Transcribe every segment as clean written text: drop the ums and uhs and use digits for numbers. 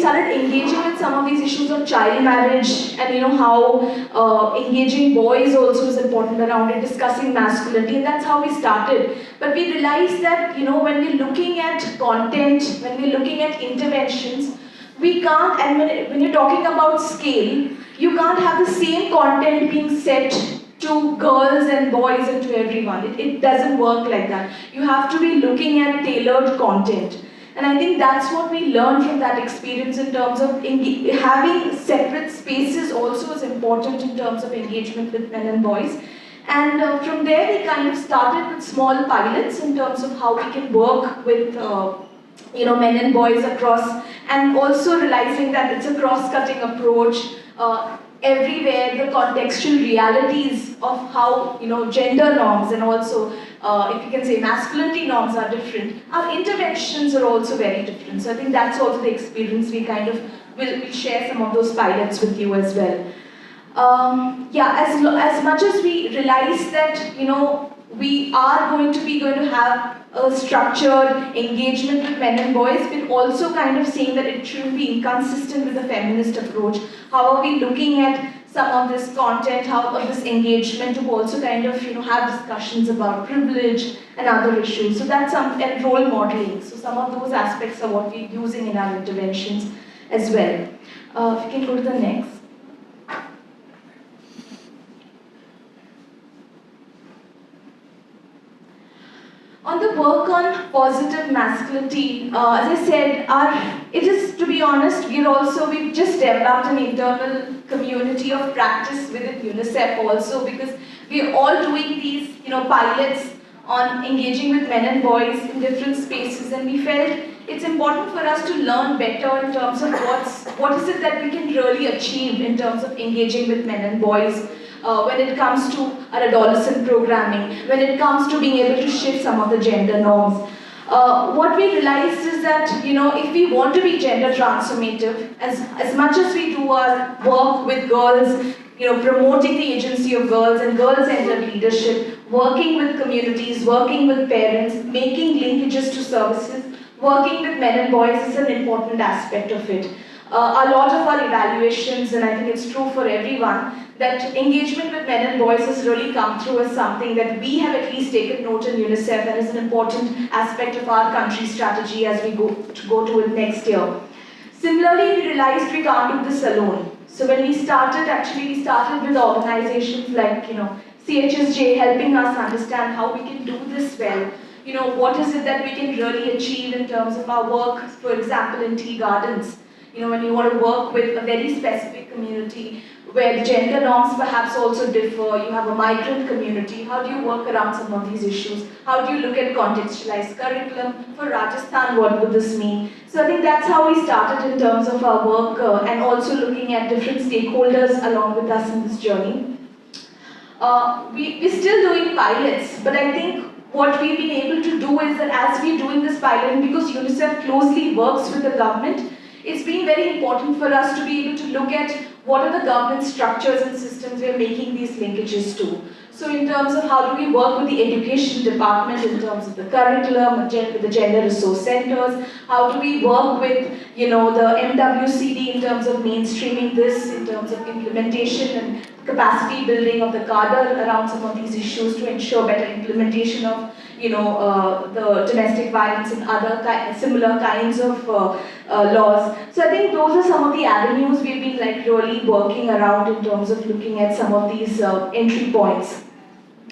started engaging with some of these issues of child marriage and how engaging boys also is important around it, discussing masculinity, and that's how we started. But we realized that when we're looking at content, when we're looking at interventions, we can't, and when you're talking about scale, you can't have the same content being set to girls and boys and to everyone. It doesn't work like that. You have to be looking at tailored content. And I think that's what we learned from that experience in terms of having separate spaces also is important in terms of engagement with men and boys. And from there we kind of started with small pilots in terms of how we can work with men and boys across, and also realizing that it's a cross-cutting approach. Everywhere the contextual realities of how gender norms and also if you can say masculinity norms are different, our interventions are also very different. So I think that's also the experience we kind of will share some of those pilots with you as well. As much as we realize that we are going to have a structured engagement with men and boys, we're also kind of saying that it shouldn't be inconsistent with the feminist approach. How are we looking at some of this content, how of this engagement to also kind of have discussions about privilege and other issues. So that's and role modeling. So some of those aspects are what we're using in our interventions as well. If you can go to the next. On the work on positive masculinity, as I said, it is, to be honest, we've just developed an internal community of practice within UNICEF also, because we're all doing these pilots on engaging with men and boys in different spaces, and we felt it's important for us to learn better in terms of what is it that we can really achieve in terms of engaging with men and boys. When it comes to our adolescent programming, when it comes to being able to shift some of the gender norms. What we realized is that, if we want to be gender transformative, as much as we do our work with girls, promoting the agency of girls and girl-centered leadership, working with communities, working with parents, making linkages to services, working with men and boys is an important aspect of it. A lot of our evaluations, and I think it's true for everyone, that engagement with men and boys has really come through as something that we have at least taken note in UNICEF and is an important aspect of our country strategy as we go to it next year. Similarly, we realized we can't do this alone. So when we started with organizations like CHSJ helping us understand how we can do this well. What is it that we can really achieve in terms of our work, for example, in tea gardens. When you want to work with a very specific community where the gender norms perhaps also differ, you have a migrant community, how do you work around some of these issues? How do you look at contextualized curriculum? For Rajasthan, what would this mean? So I think that's how we started in terms of our work and also looking at different stakeholders along with us in this journey. We're still doing pilots, but I think what we've been able to do is that as we're doing this pilot, and because UNICEF closely works with the government, it's been very important for us to be able to look at what are the government structures and systems we're making these linkages to. So in terms of how do we work with the education department in terms of the curriculum, with the gender resource centers, how do we work with the MWCD in terms of mainstreaming this, in terms of implementation and capacity building of the cadre around some of these issues to ensure better implementation of the domestic violence and other similar kinds of laws. So I think those are some of the avenues we've been really working around in terms of looking at some of these entry points.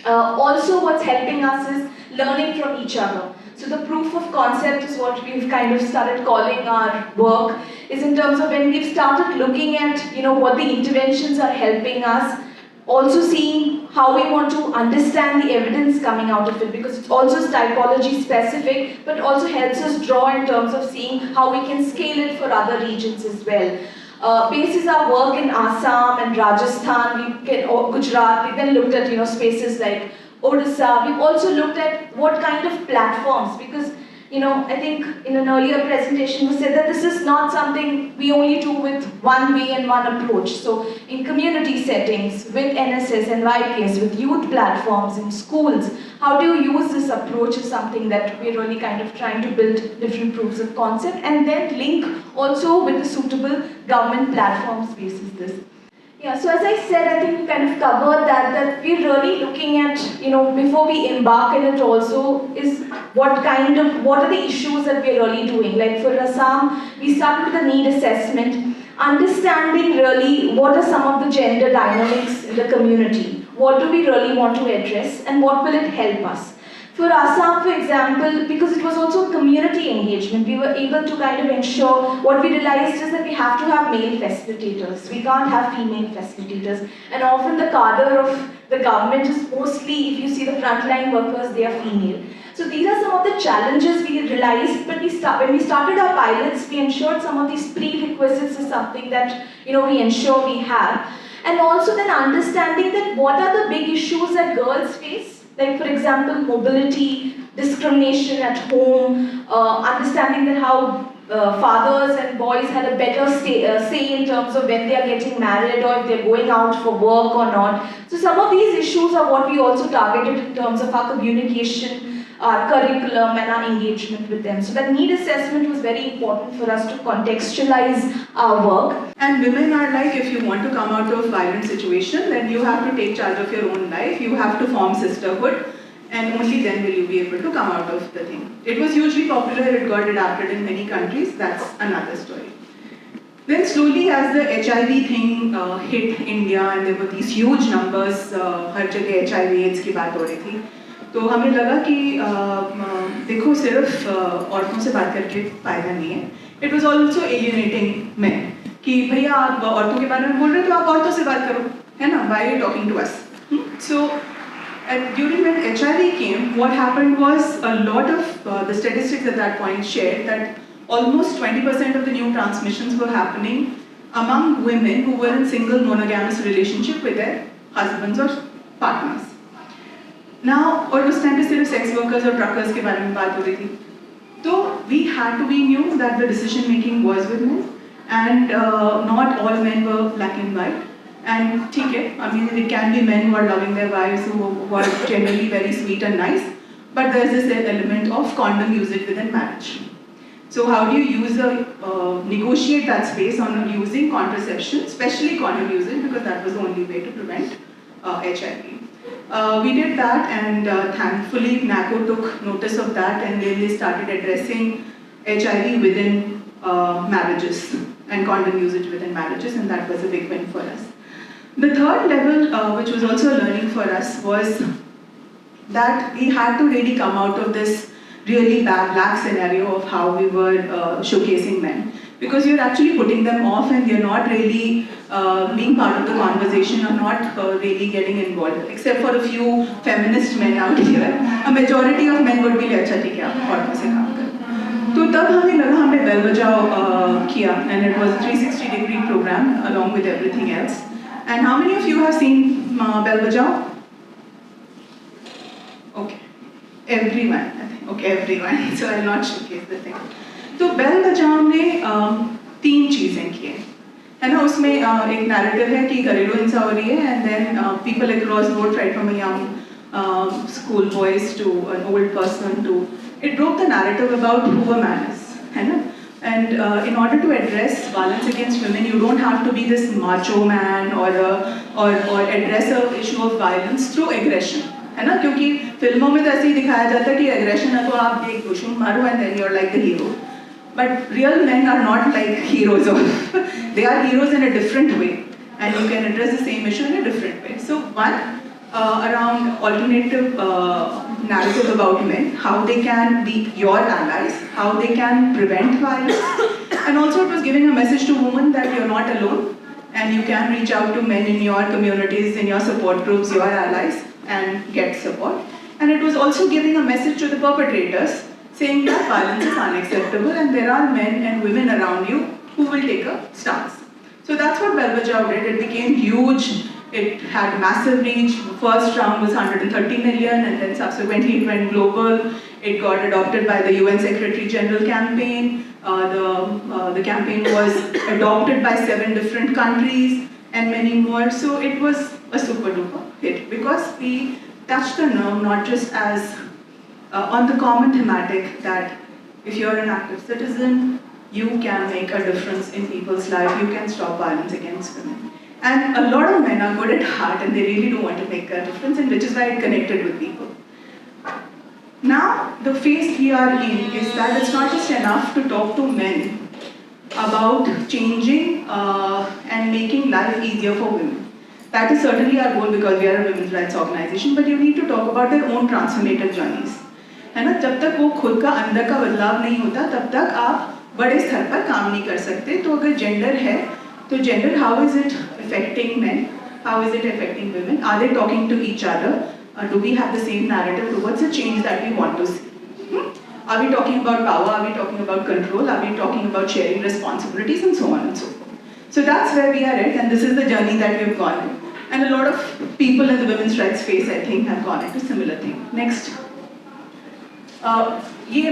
Also what's helping us is learning from each other. So the proof of concept is what we've kind of started calling our work, is in terms of when we've started looking at what the interventions are helping us, also seeing how we want to understand the evidence coming out of it, because it's also typology specific, but also helps us draw in terms of seeing how we can scale it for other regions as well. Basis our work in Assam and Rajasthan, Gujarat, we then looked at spaces like Odisha. We've also looked at what kind of platforms, because I think in an earlier presentation we said that this is not something we only do with one way and one approach. So in community settings, with NSS and YPS, with youth platforms in schools, how do you use this approach is something that we're really kind of trying to build different proofs of concept, and then link also with the suitable government platforms basis this. Yeah, so as I said, I think we kind of covered that we're really looking at, before we embark in it also, is what are the issues that we're really doing. Like for Assam, we start with the need assessment, understanding really what are some of the gender dynamics in the community, what do we really want to address, and what will it help us. For Assam, for example, because it was also community engagement, we were able to kind of ensure, what we realized is that we have to have male facilitators. We can't have female facilitators. And often the cadre of the government is mostly, if you see the frontline workers, they are female. So these are some of the challenges we realized, but when we started our pilots, we ensured some of these prerequisites is something that, we ensure we have. And also then understanding that what are the big issues that girls face. Like for example, mobility, discrimination at home, understanding that how fathers and boys had a better say in terms of when they are getting married or if they're going out for work or not. So some of these issues are what we also targeted in terms of our communication, our curriculum and our engagement with them. So that need assessment was very important for us to contextualize our work. And women are like, if you want to come out of violent situation, then you have to take charge of your own life, you have to form sisterhood, and only then will you be able to come out of the thing. It was hugely popular, it got adapted in many countries, that's another story. Then slowly as the HIV thing hit India and there were these huge numbers, हर जगह HIV AIDS की बात हो रही थी, तो हमें लगा कि देखो सिर्फ औरतों से बात करके फायदा नहीं है. It was also alienating men कि भैया आप औरतों के बारे में बोल रहे हो तो आप औरतों से बात करो, है ना? Why are you talking to us? So during when HIV came, what happened was a lot of the statistics at that point shared that almost 20% of the new transmissions were happening among women who were in single monogamous relationship with their husbands or partners. Now, और उस time पे सिर्फ sex workers और truckers के बारे में बात हो रही थी. तो we had to be knew that the decision making was with men and not all men were black and white. And ठीक है, I mean it can be men who are loving their wives who are generally very sweet and nice, but there's this element of condom usage within marriage. So how do you negotiate that space on using contraception, especially condom usage, because that was the only way to prevent HIV. We did that and thankfully NACO took notice of that and then they started addressing HIV within marriages and condom usage within marriages, and that was a big win for us. The third level, which was also a learning for us, was that we had to really come out of this really bad black scenario of how we were showcasing men. Because you're actually putting them off and you're not really being part of the conversation or not really getting involved. Except for a few feminist men out here, a majority of men would be like, अच्छा ठीक है, आप औरतों से काम करो. तो तब हमें लगा हमने बेल बजाओ किया, and it was a 360-degree program along with everything else. And how many of you have seen Bell Bajao? Okay, everyone. I think. Okay, everyone. So I'll not showcase the thing. तो Bell Bajao ने 3 चीजें की है ना. उसमें एक narrative है कि घरेलू हिंसा हो रही है, and then people across the board, right from a young school boys to an old person to, it broke the narrative about who a man is, है ना. And in order to address violence against women, you don't have to be this macho man or address a issue of violence through aggression, है ना. क्योंकि फिल्मों में तो ऐसे ही दिखाया जाता है कि aggression है तो आप एक घुसूम मारो and then you're like the hero. But real men are not like heroes. They are heroes in a different way, and you can address the same issue in a different way. So one, around alternative narrative about men, how they can be your allies, how they can prevent violence, and also it was giving a message to women that you're not alone and you can reach out to men in your communities, in your support groups, your allies, and get support. And it was also giving a message to the perpetrators saying that violence is unacceptable and there are men and women around you who will take a stance. So that's what Bell Bajao did. It became huge It had massive reach. First round was 130 million, and then subsequently it went global. It got adopted by the UN Secretary General campaign. The campaign was adopted by 7 different countries and many more. So it was a super duper hit because we touched the nerve not just as on the common thematic that if you're an active citizen, you can make a difference in people's life, you can stop violence against women. And a lot of men are good at heart and they really do want to make a difference, and which is why it connected with people. Now, the phase we are in is that it's not just enough to talk to men about changing and making life easier for women. That is certainly our goal because we are a women's rights organization, but you need to talk about their own transformative journeys. है ना, जब तक वो खुद का अंदर का बदलाव नहीं होता तब तक आप बड़े स्तर पर काम नहीं कर सकते. तो अगर जेंडर है तो gender, how is it affecting men, how is it affecting women, are they talking to each other, do we have the same narrative towards the change that we want to see, are we talking about power, are we talking about control, are we talking about sharing responsibilities, and so on and so forth. So that's where we are at, and this is the journey that we've gone in. And a lot of people in the women's rights space, I think, have gone into similar thing. Next. ये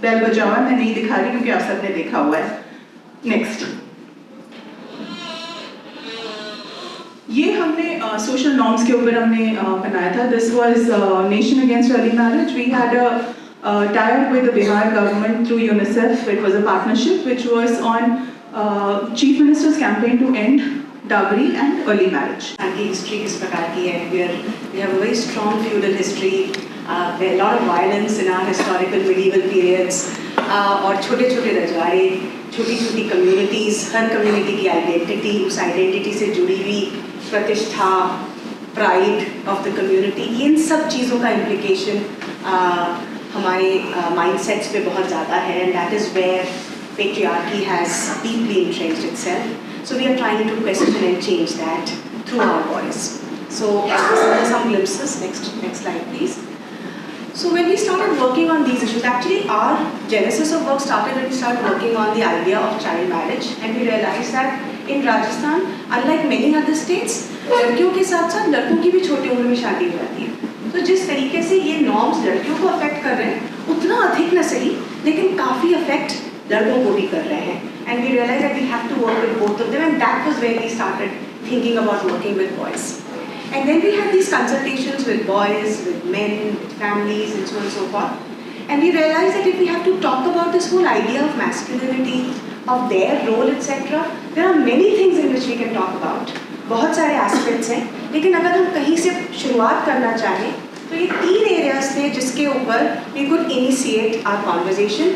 bell बजाओ है, मैं नहीं दिखा रही क्योंकि आप सबने देखा हुआ है. नेक्स्ट. ये हमने सोशल नॉर्म्स के ऊपर हमने बनाया था. This was nation against early marriage. We had a tie-up with the Bihar government through UNICEF. It was a partnership which was on Chief Minister's campaign to end dowry and early marriage. की history किस प्रकार की है. We have a very strong feudal history. There are a lot of violence in our historical medieval periods. और छोटे-छोटे रजवाड़े, छोटी-छोटी communities, हर community की identity, उस identity से जुड़ी हुई प्रतिष्ठा, pride of the community, इन सब चीज़ों का implication हमारे mindsets पे बहुत ज़्यादा है, and that is where patriarchy has deeply entrenched itself. So we are trying to question and change that through our voice. So these are some glimpses. Next slide, please. So when we started working on these issues, actually our genesis of work started when we started working on the idea of child marriage, and we realized that in Rajasthan, unlike many other states, लड़कियों के साथ साथ लड़कों की भी छोटी उम्र में शादी हो जाती है. तो जिस तरीके से ये नॉर्म्स लड़कियों को अफेक्ट कर रहे हैं, उतना अधिक न सही, लेकिन काफ़ी अफेक्ट लड़कों को भी कर रहे हैं. And we realized that we have to work with both of them, and that was where we started thinking about working with boys. And then we had these consultations with boys, with men, with families, and so on and so forth. And we realized that if we have to talk about this whole idea of masculinity, of their role, etc., there are many things in which we can talk about. बहुत सारे aspects हैं, लेकिन अगर हम कहीं से शुरुआत करना चाहें, तो ये 3 areas थे जिसके ऊपर we could initiate our conversation.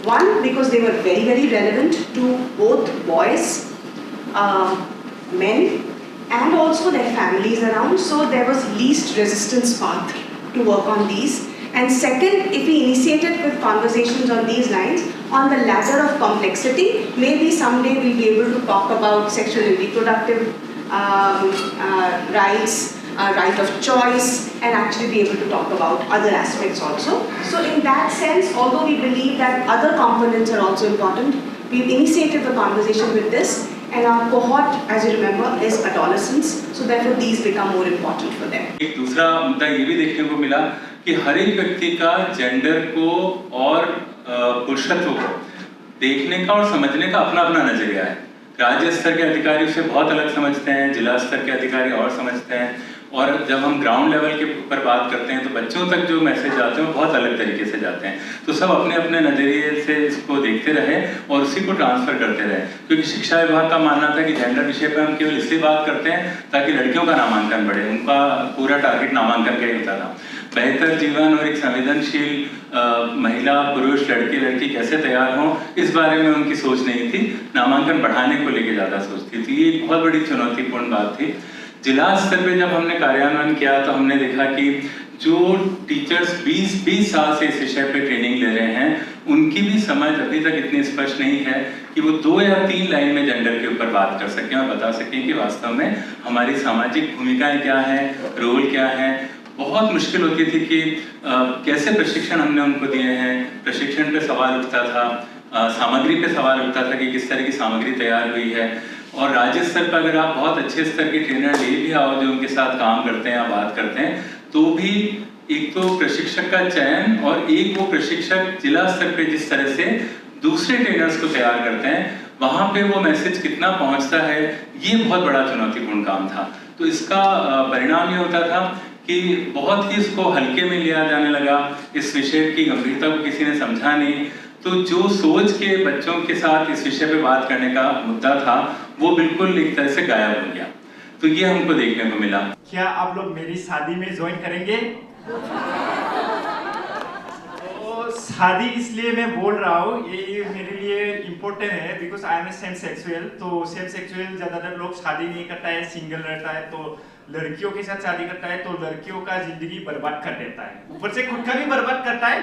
One, because they were very, very relevant to both boys, men, and also their families around, so there was least resistance path to work on these. And second, if we initiated with conversations on these lines, on the ladder of complexity, maybe someday we'll be able to talk about sexual and reproductive rights, right of choice, and actually be able to talk about other aspects also. So in that sense, although we believe that other components are also important, we've initiated the conversation with this. And our cohort, as you remember, is adolescents, so therefore these become more important for them. एक दूसरा मुद्दा ये भी देखने को मिला कि हर एक व्यक्ति का जेंडर को और पुरुषत्व को देखने का और समझने का अपना अपना नजरिया है. राज्य स्तर के अधिकारी उसे बहुत अलग समझते हैं, जिला स्तर के अधिकारी और समझते हैं, और जब हम ग्राउंड लेवल के ऊपर बात करते हैं तो बच्चों तक जो मैसेज जाते हैं वो बहुत अलग तरीके से जाते हैं. तो सब अपने अपने नज़रिए से इसको देखते रहे और उसी को ट्रांसफ़र करते रहे, क्योंकि शिक्षा विभाग का मानना था कि जेंडर विषय पर हम केवल इसलिए बात करते हैं ताकि लड़कियों का नामांकन बढ़े. उनका पूरा टारगेट नामांकन का ही होता था. बेहतर जीवन और एक संवेदनशील महिला, पुरुष, लड़के लड़की कैसे तैयार हों, इस बारे में उनकी सोच नहीं थी. नामांकन बढ़ाने को लेकर ज़्यादा सोचती थी. ये एक बहुत बड़ी चुनौतीपूर्ण बात थी. जिला स्तर पे जब हमने कार्यान्वयन किया तो हमने देखा कि जो टीचर्स 20 साल से इस विषय पे ट्रेनिंग ले रहे हैं, उनकी भी समझ अभी तक इतनी स्पष्ट नहीं है कि वो 2 या 3 लाइन में जेंडर के ऊपर बात कर सकें और बता सकें कि वास्तव में हमारी सामाजिक भूमिकाएं क्या हैं, रोल क्या हैं. बहुत मुश्किल होती थी कि कैसे प्रशिक्षण हमने उनको दिए हैं. प्रशिक्षण पे सवाल उठता था, सामग्री पे सवाल उठता था कि किस तरह की सामग्री तैयार हुई है. और राज्य स्तर पर अगर आप बहुत अच्छे स्तर के ट्रेनर ले भी आओ जो उनके साथ काम करते हैं या बात करते हैं, तो भी एक तो प्रशिक्षक का चयन और एक वो प्रशिक्षक जिला स्तर पे जिस तरह से दूसरे ट्रेनर्स को तैयार करते हैं, वहाँ पे वो मैसेज कितना पहुँचता है, ये बहुत बड़ा चुनौतीपूर्ण काम था। तो इसका परिणाम ये होता था कि बहुत ही इसको हल्के में लिया जाने लगा, इस विषय की गंभीरता को किसी ने समझा नहीं। तो जो सोच के बच्चों के साथ इस विषय पे बात करने का मुद्दा था, वो बिल्कुल एक तरह से गायब हो गया। तो ये हमको देखने को मिला। क्या आप लोग मेरी शादी में ज्वाइन करेंगे? तो शादी इसलिए मैं बोल रहा हूँ, ये मेरे लिए इम्पोर्टेंट है because I am a same sexual. तो सेम सेक्सुअल ज़्यादातर लोग शादी नहीं करता है, सिंगल रहता है। तो लड़कियों के साथ शादी करता है तो लड़कियों का जिंदगी बर्बाद कर देता है, ऊपर से खुद का भी बर्बाद करता है।